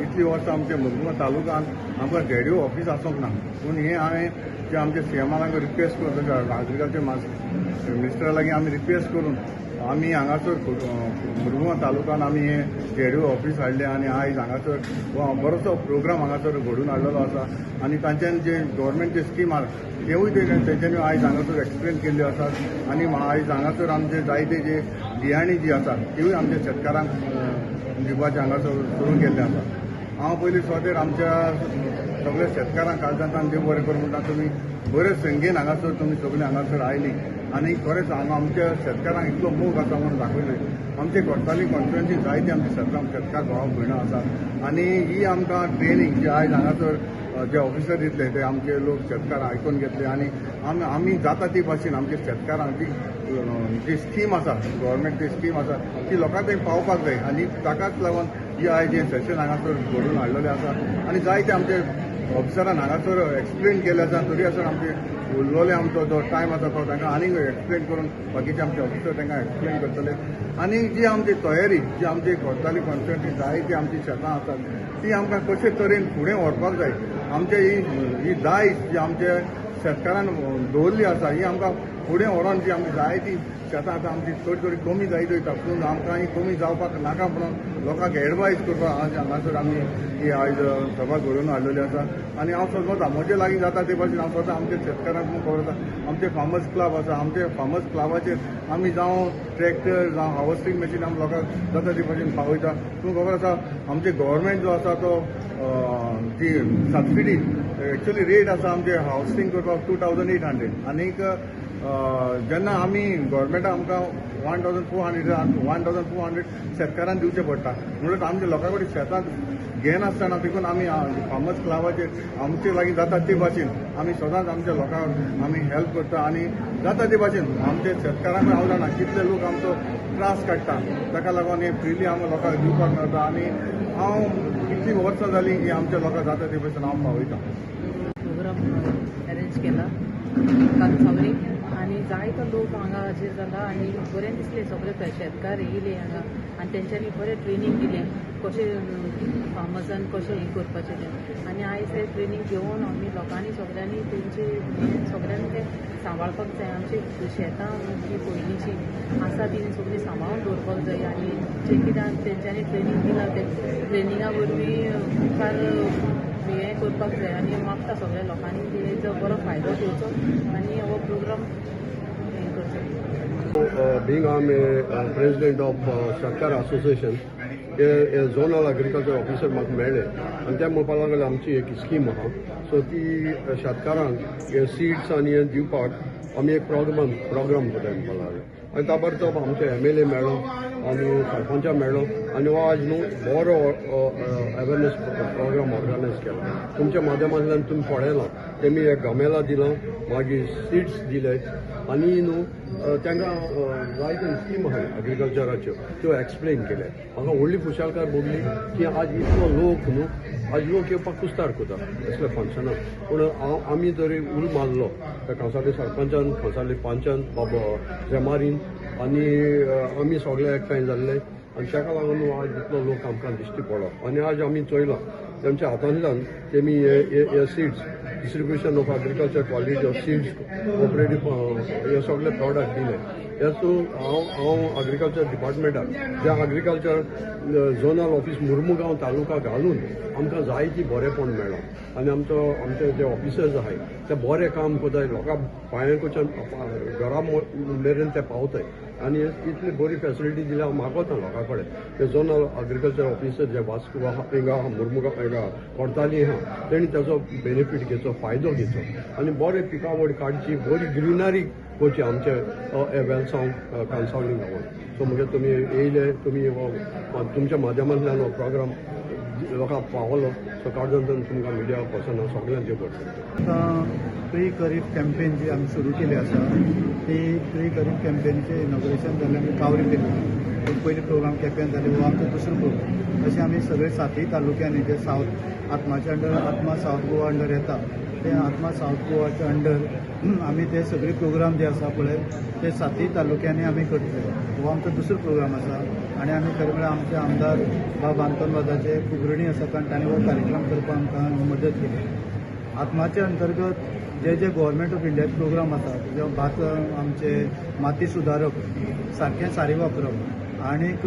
इतली वर्सां आमचे मुरगांव तालुक्यांत आमकां जेडीओ ऑफिस आसूंक ना. पूण हें हांवें जे आमचे सीएमा लागीं रिक्वेस्ट करून एग्रीकल्चर मिनिस्टरा लागीं आमी रिक्वेस्ट करून आमी हांगासर मुरगांव तालुक्यान आमी हें जेडीओ ऑफिस हाडलें आनी आयज हांगासर बरोसो प्रोग्राम हांगासर घडोवन हाडलेलो आसा. आनी तांच्यान जे गव्हर्मेंटचे स्कीम आसा तेवूय तेंच्यांनी आयज हांगासर एक्सप्लेन केल्ल्यो आसात. आनी आयज हांगासर आमचे जायते जे बियाणी जी आसात तिवूय आमच्या शेतकारांक दिवपाचें हांगासर सुरू केल्लें आसा. हांव पयलीं स्वतेर आमच्या सगळ्या शेतकारांक काळजांतल्यान देव बरें करूं म्हणटा. तुमी बरे संख्येन हांगासर तुमी सगळीं हांगासर आयलीं आनी खरेंच हांगा आमच्या शेतकारांक इतलो मोग आसा म्हणून दाखयलें. आमचे कोर्ताली कॉन्फरन्सीक जायते आमचे शेतकार भाव भयणां आसात आनी ही आमकां ट्रेनींग जे आयज हांगासर जे ऑफिसर दितले ते आमचे लोक शेतकार आयकून घेतले आनी आमी जाता ती भाशेन आमच्या शेतकारांक जी स्कीम आसा गव्हर्मेंटची स्कीम आसा ती लोकां थंय पावपाक जाय. आनी ताकाच लागून ही आयज हें सेशन हांगासर घडोवन हाडलेलें आसा. आनी जायते आमचे ऑफिसरान हांगासर एक्सप्लेन केल्ले आसा. तरी आसतना आमचे उरलोले आमचो जो टायम आसा तो तांकां आनीक एक्सप्लेन करून बाकीचे आमचे ऑफिसर तांकां एक्सप्लेन करतले. आनी जी आमची तयारी जी आमची कोर्ताली कॉन्फरन्सीक जायती आमची शेतां आसात ती आमकां कशे तरेन फुडें व्हरपाक जाय. आमचे ही दायज जी आमच्या शेतकारान दवरली आसा ही आमकां फुडें व्हरोन जी आमची जायती शेतां आतां आमची थोडी कमी जायत वयता. पूण आमकां ही कमी जावपाक नाका म्हणून लोकांक एडवायज करपाक हांगासर आमी ही आयज सभा घडोवन हाडलेली आसा. आनी हांव स्वता म्हजे लागीं जाता ते भाशेन हांव स्वता आमच्या शेतकारांक खबर आसा. आमचे फार्मर्स क्लब आसा. आमचे फार्मर्स क्लबाचेर आमी जावं ट्रॅक्टर जावं हार्वेस्टिंग मशीन आमी लोकांक जाता ते भाशेन पावयता. तुमकां खबर आसा आमचे गव्हर्मेंट जो आसा तो ती सबसिडी एक्चुअली रेट आसा आमचे हार्वेस्टिंग करपाक 2800 आनीक जेन्ना आमी गव्हर्मेंटाक आमकां 1400 शेतकारांक दिवचें पडटा. म्हणून आमच्या लोकां कडेन शेतां घेनासतना देखून आमी फार्मर्स क्लबाचेर आमचे लागीं जाता ते भाशेन आमी सदांच आमच्या लोकांक आमी हेल्प करता. आनी जाता ते भाशेन आमचे शेतकारांक हांव जाणा कितले लोक आमचो त्रास काडटा ताका लागून हे फ्रिली आमी लोकांक दिवपाक मेळटा. आनी हांव कितलीं वर्सां जालीं की आमच्या लोकांक जाता ते भाशेन हांव पावयता. प्रोग्राम अरेंज केला काल सगळी आनी जायतो लोक हांगा हाजीर जाला आनी बरें दिसलें. सगळे शेतकार येयले हांगा आनी तेंच्यांनी बरें ट्रेनींग दिलें कशें फार्मर्सान कशें हें करपाचें तें. आनी आयज हें ट्रेनींग घेवन आमी लोकांनी सगळ्यांनी तेंचे सगळ्यांनी तें सांबाळपाक जाय. आमची शेतां जी पयलींची आसा ती सगळीं सांबाळून दवरपाक जाय. आनी जें कितें तेंच्यांनी ट्रेनींग दिलां तें ट्रेनिंगा वरवीं मुखार हें करपाक जाय. आनी मागता सगळ्या लोकांनी तेजो बरो फायदो घेवचो आनी हो प्रोग्राम हें करचो. Being I'm a president of Shatkar Association, a zonal agriculture officer म्हाका मेळ्ळे आनी त्या म्हणपाक लागले आमची एक स्कीम आहा. सो ती शेतकारांक हे सीड्स आनी हे दिवपाक आमी एक प्रोग्राम करता म्हणपाक लागले. आनी ताबडतोब आमचे MLA मेळ्ळो आनी सरपंचा मेळ्ळो आनी हो आज न्हू बरो अवेरनेस प्रोग्राम ऑर्गनायज केला. तुमच्या माध्यमांतल्यान तुमी पळयलां तेमी एक गमेला दिलां मागीर सीड्स दिले आनी न्हू तांकां जायत्यो स्कीम आहाय एग्रीकल्चराच्यो त्यो एक्सप्लेन केले. म्हाका व्हडली खुशालकाय भोगली की आज इतलो लोक न्हू आज लोक येवपाक कुस्तार करता असल्या फंक्शनाक. पूण आमी जरी उल मारलो त्या खासाले सरपंचान खासाले पंचान बाबा जेमारीन आनी आमी सगळे एकठांय जाल्ले आनी ताका लागून आज इतलो लोक आमकां दिश्टी पडलो. आनी आज आमी चोयलां तेमच्या हातांतल्यान तेमी हे seeds distribution of agriculture quality of seeds cooperative हे सगळे प्रॉडक्ट दिले. हेतू हांव एग्रीकल्चर डिपार्टमेंटाक जे एग्रीकल्चर झोनल ऑफिस मुर्मुगांव तालुका घालून आमकां जायती बरेंपण मेळ्ळां. आनी आमचे जे ऑफिसर्स आहाय ते बरें काम कोताय लोकां पांयांकडच्यान घरा मेरेन ते पावताय. आनी इतली बरी फॅसिलिटी दिल्या हांव मागोता लोकां कडेन ते झोनल एग्रीकल्चर ऑफिसर जे वास्को हिंगा मुर्मुगांव हिंगा कोर्ताली आहा तेणी ताचो बेनिफीट घेवचो फायदो घेवचो आनी बरें पिकावळ काडची बरी ग्रिनरी करची आमचे वेलसांव कन्सल्टिंग लागून. सो म्हणजे तुमी येयले तुमी तुमच्या माध्यमांतल्यान हो प्रोग्राम लोकांक पावलो. सो काळजांतल्यान तुमकां मिडिया पर्सन सगळ्यांचे करता. प्री खरीफ कॅम्पेन जी आमी सुरू केली आसा ती प्री खरीफ कॅम्पेनचे इनॉग्रेशन जाल्लें आमी कावरी केली पयलीं प्रोग्राम केप्यां जाले हो आमचो दुसरो प्रोग्राम. अशें आमी सगळे 7 तालुक्यांनी जे सावथ आत्माच्या अंडर आत्मा सावथ गोवा अंडर येता ते आत्मा सावथ गोवाच्या अंडर आमी ते सगळे प्रोग्राम जे आसा पळय ते 7 तालुक्यांनी आमी करतले. हो आमचो दुसरो प्रोग्राम आसा आनी आमी खरें म्हळ्यार आमचे आमदार बाब आंतनवादाचे खूब ऋणी आसा कारण ताणें हो कार्यक्रम करपाक आमकां मदत केली. आत्माच्या अंतर्गत जे गव्हर्मेंट ऑफ इंडियाचे प्रोग्राम आसा जे भात आमचे माती सुदारप सारकें सारें वापरप आनीक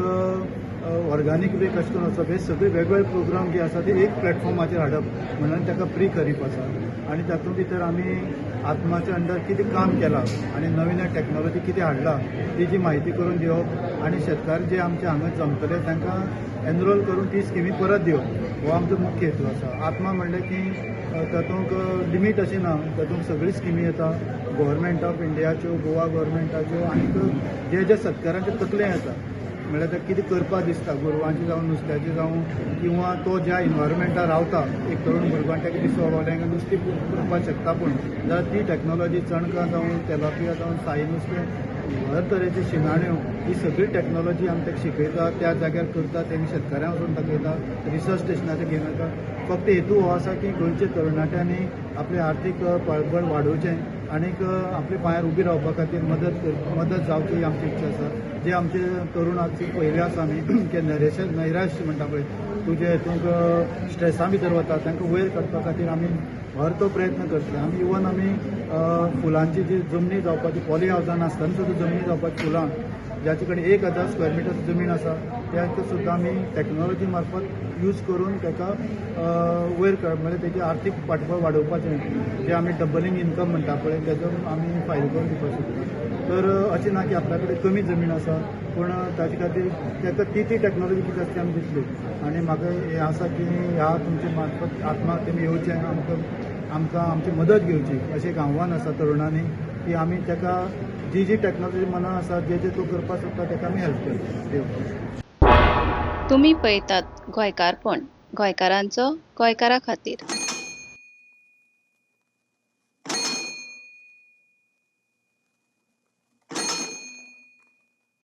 ऑर्गानीक वे कशें करून वचप हे सगळे वेगवेगळे प्रोग्राम जे आसा ते एक प्लॅटफॉर्माचेर हाडप म्हणून ताका प्री खरीप आसा आनी तातूंत भितर आमी आत्माच्या अंडर कितें काम केलां आनी नवीन टॅक्नॉलॉजी कितें हाडला तेजी म्हायती करून दिवप आनी शेतकार जे आमचे हांगा जमतले तांकां एनरोल करून ती स्किमी परत दिवप हो आमचो मुख्य हेतू आसा. आत्मा म्हणलें की तातूंत लिमीट अशी ना तातूंत सगळी स्किमी येता गव्हर्मेंट ऑफ इंडियाच्यो गोवा गव्हर्मेंटाच्यो आनीक जे शेतकारांचे तकले येता म्हळ्यार ताका कितें करपा दिसता गोरवांची जावं नुस्त्याची जावं किंवा तो ज्या इन्वायरमेंटार रावता एक तरुण भुरगो ताका दिसता बाबा नुस्तें करपाक शकता पूण जाल्यार ती टॅक्नॉलॉजी चणकां जावं तेलापिया जावं साई नुस्तें हर तरेच्यो शिणाण्यो ही सगळी टॅक्नॉलॉजी आमी ताका शिकयता त्या जाग्यार करता तेमी शेतकाऱ्यांक वचून दाखयता रिसर्च स्टेशनाचेर घेवन वता. फक्त हेतू हो आसा की गोंयच्या तरणाट्यांनी आपलें आर्थीक पळबळ वाडोवचें आनीक आपल्या पांयार उबी रावपा खातीर मदत जावची ही आमची इच्छा आसा. जे आमचे तरुण आज पयले आसा आमी जे नैराश्य म्हणटा पळय तुजे हितूंक स्ट्रेसा भितर वता तांकां वयर काडपा खातीर आमी हर तो प्रयत्न करतले. आमी इवन आमी फुलांची जी जमनी जावपाची पॉली हावजान आसतना सुद्दां जमनी जावपाची फुलां ज्याचे कडेन 1000 स्क्वेअर मिटर जमीन आसा त्याक सुद्दां आमी टॅक्नॉलॉजी मार्फत यूज करून ताका वयर म्हणजे तेजें आर्थीक फाटबळ वाडोवपाचें जे आमी डबलिंग इन्कम म्हणटा पळय तेजो आमी फायदो करून दिवपाक शकता. तर अशें ना की आपल्या कडेन कमी जमीन आसा पूण ताचे खातीर ताका ती टॅक्नॉलॉजी कितें आसा ती आमी दितली आनी म्हाका हें आसा की ह्या तुमचे मार्फत आत्माक तेमी येवचें आमकां आमची मदत घेवची अशें एक आव्हान आसा तरुणांनी की आमी ताका जी टॅक्नॉलॉजी मना आसा जे तो करपाक सोदता ताका आमी हेल्प करता. तुम्ही पळयतात गोंयकारपण गोंयकारांचो गोंयकारा खातीर.